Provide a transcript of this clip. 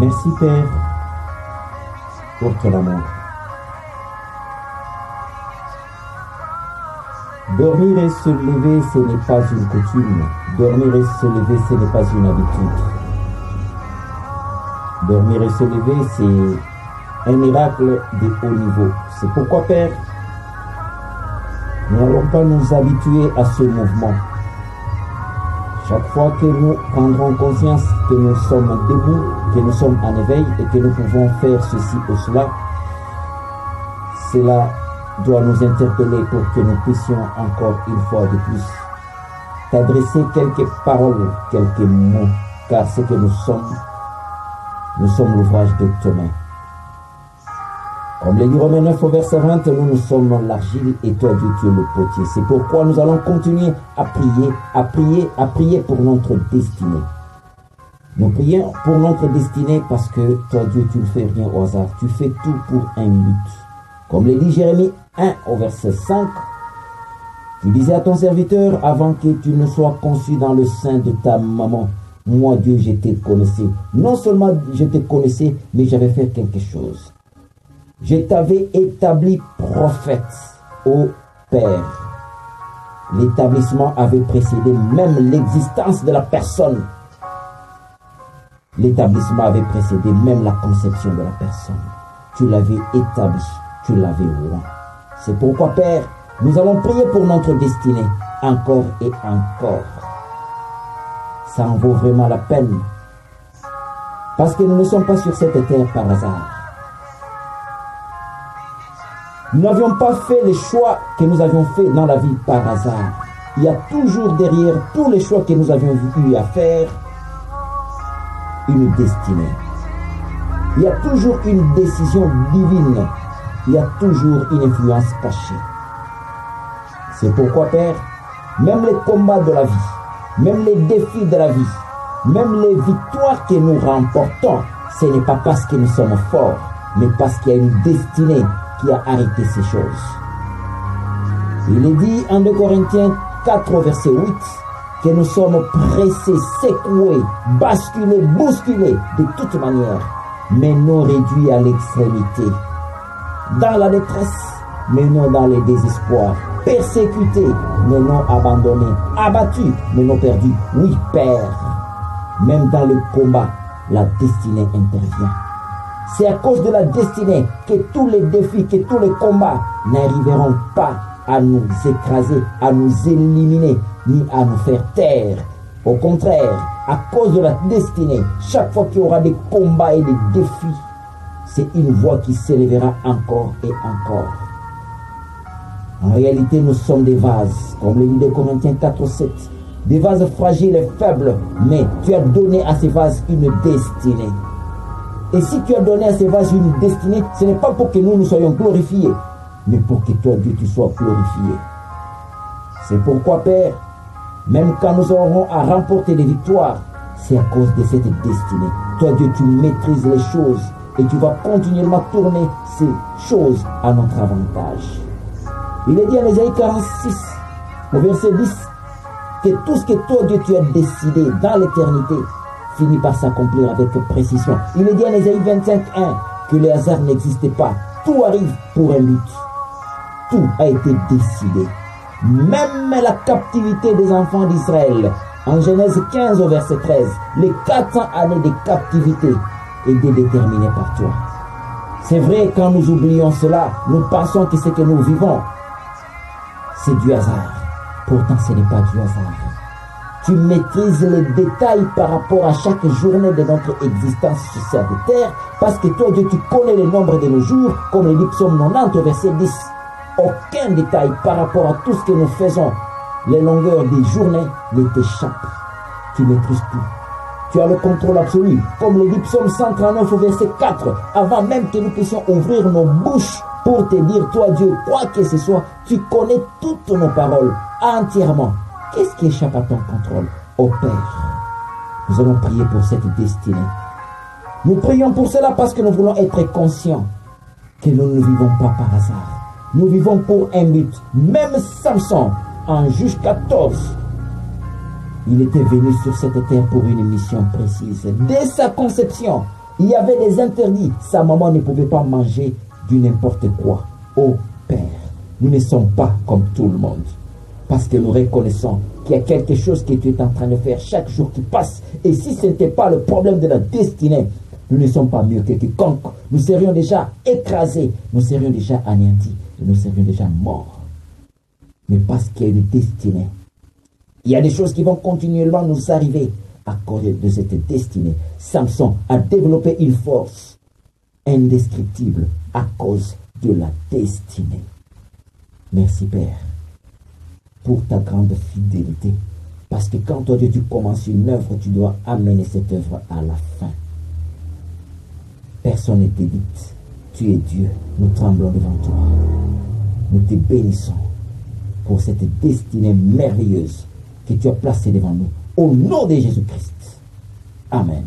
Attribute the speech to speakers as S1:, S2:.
S1: Merci Père pour ton amour. Dormir et se lever, ce n'est pas une coutume. Dormir et se lever, ce n'est pas une habitude. Dormir et se lever, c'est un miracle de haut niveau. C'est pourquoi, Père, nous n'allons pas nous habituer à ce mouvement. Chaque fois que nous prendrons conscience que nous sommes debout, que nous sommes en éveil et que nous pouvons faire ceci ou cela, cela doit nous interpeller pour que nous puissions encore une fois de plus t'adresser quelques paroles, quelques mots, car ce que nous sommes l'ouvrage de tes mains. Comme le dit Romains 9 au verset 20, nous sommes l'argile et toi Dieu tu es le potier. C'est pourquoi nous allons continuer à prier pour notre destinée. Nous prions pour notre destinée parce que toi Dieu tu ne fais rien au hasard, tu fais tout pour un but. Comme le dit Jérémie 1 au verset 5, tu disais à ton serviteur, avant que tu ne sois conçu dans le sein de ta maman, moi Dieu je te connaissais. Non seulement je te connaissais, mais j'avais fait quelque chose. Je t'avais établi prophète, ô Père. L'établissement avait précédé même l'existence de la personne. L'établissement avait précédé même la conception de la personne. Tu l'avais établi, tu l'avais oint. C'est pourquoi, Père, nous allons prier pour notre destinée, encore et encore. Ça en vaut vraiment la peine. Parce que nous ne sommes pas sur cette terre par hasard. Nous n'avions pas fait les choix que nous avions faits dans la vie par hasard. Il y a toujours derrière tous les choix que nous avions eu à faire, une destinée. Il y a toujours une décision divine. Il y a toujours une influence cachée. C'est pourquoi, Père, même les combats de la vie, même les défis de la vie, même les victoires que nous remportons, ce n'est pas parce que nous sommes forts, mais parce qu'il y a une destinée qui a arrêté ces choses. Il est dit en 2 Corinthiens 4, verset 8, que nous sommes pressés, secoués, basculés, bousculés de toute manière, mais non réduits à l'extrémité. Dans la détresse, mais non dans le désespoir. Persécutés, mais non abandonnés. Abattus, mais non perdus. Oui, Père, même dans le combat, la destinée intervient. C'est à cause de la destinée que tous les défis, que tous les combats n'arriveront pas à nous écraser, à nous éliminer, ni à nous faire taire. Au contraire, à cause de la destinée, chaque fois qu'il y aura des combats et des défis, c'est une voix qui s'élèvera encore et encore. En réalité, nous sommes des vases, comme le dit 2 Corinthiens 4, 7. Des vases fragiles et faibles, mais tu as donné à ces vases une destinée. Et si tu as donné à ces vases une destinée, ce n'est pas pour que nous soyons glorifiés, mais pour que toi, Dieu, tu sois glorifié. C'est pourquoi, Père, même quand nous aurons à remporter des victoires, c'est à cause de cette destinée. Toi, Dieu, tu maîtrises les choses et tu vas continuellement tourner ces choses à notre avantage. Il est dit en Ésaïe 46, au verset 10, que tout ce que toi, Dieu, tu as décidé dans l'éternité, finit par s'accomplir avec précision. Il est dit en Ésaïe 25, 1, que le hasard n'existe pas. Tout arrive pour un but. Tout a été décidé. Même la captivité des enfants d'Israël, en Genèse 15 au verset 13, les 400 années de captivité étaient déterminées par toi. C'est vrai, quand nous oublions cela, nous pensons que ce que nous vivons, c'est du hasard. Pourtant, ce n'est pas du hasard. Tu maîtrises les détails par rapport à chaque journée de notre existence sur cette terre, parce que toi, Dieu, tu connais le nombre de nos jours, comme le dit Psaume 90, verset 10. Aucun détail par rapport à tout ce que nous faisons, les longueurs des journées, ne t'échappent. Tu maîtrises tout. Tu as le contrôle absolu, comme le dit Psaume 139, verset 4, avant même que nous puissions ouvrir nos bouches pour te dire, toi, Dieu, quoi que ce soit, tu connais toutes nos paroles entièrement. Qu'est-ce qui échappe à ton contrôle? Ô Père, nous allons prier pour cette destinée. Nous prions pour cela parce que nous voulons être conscients que nous ne vivons pas par hasard. Nous vivons pour un but. Même Samson, en Juge 14, il était venu sur cette terre pour une mission précise. Dès sa conception, Il y avait des interdits. Sa maman ne pouvait pas manger du n'importe quoi. Oh Père, nous ne sommes pas comme tout le monde. Parce que nous reconnaissons qu'il y a quelque chose que tu es en train de faire chaque jour qui passe. Et si ce n'était pas le problème de la destinée, nous ne sommes pas mieux que quiconque. Nous serions déjà écrasés, nous serions déjà anéantis, nous serions déjà morts. Mais parce qu'il y a une destinée, il y a des choses qui vont continuellement nous arriver à cause de cette destinée. Samson a développé une force indescriptible à cause de la destinée. Merci Père pour ta grande fidélité. Parce que quand toi Dieu, tu commences une œuvre, tu dois amener cette œuvre à la fin. Personne ne t'évite. Tu es Dieu. Nous tremblons devant toi. Nous te bénissons pour cette destinée merveilleuse que tu as placée devant nous. Au nom de Jésus-Christ. Amen.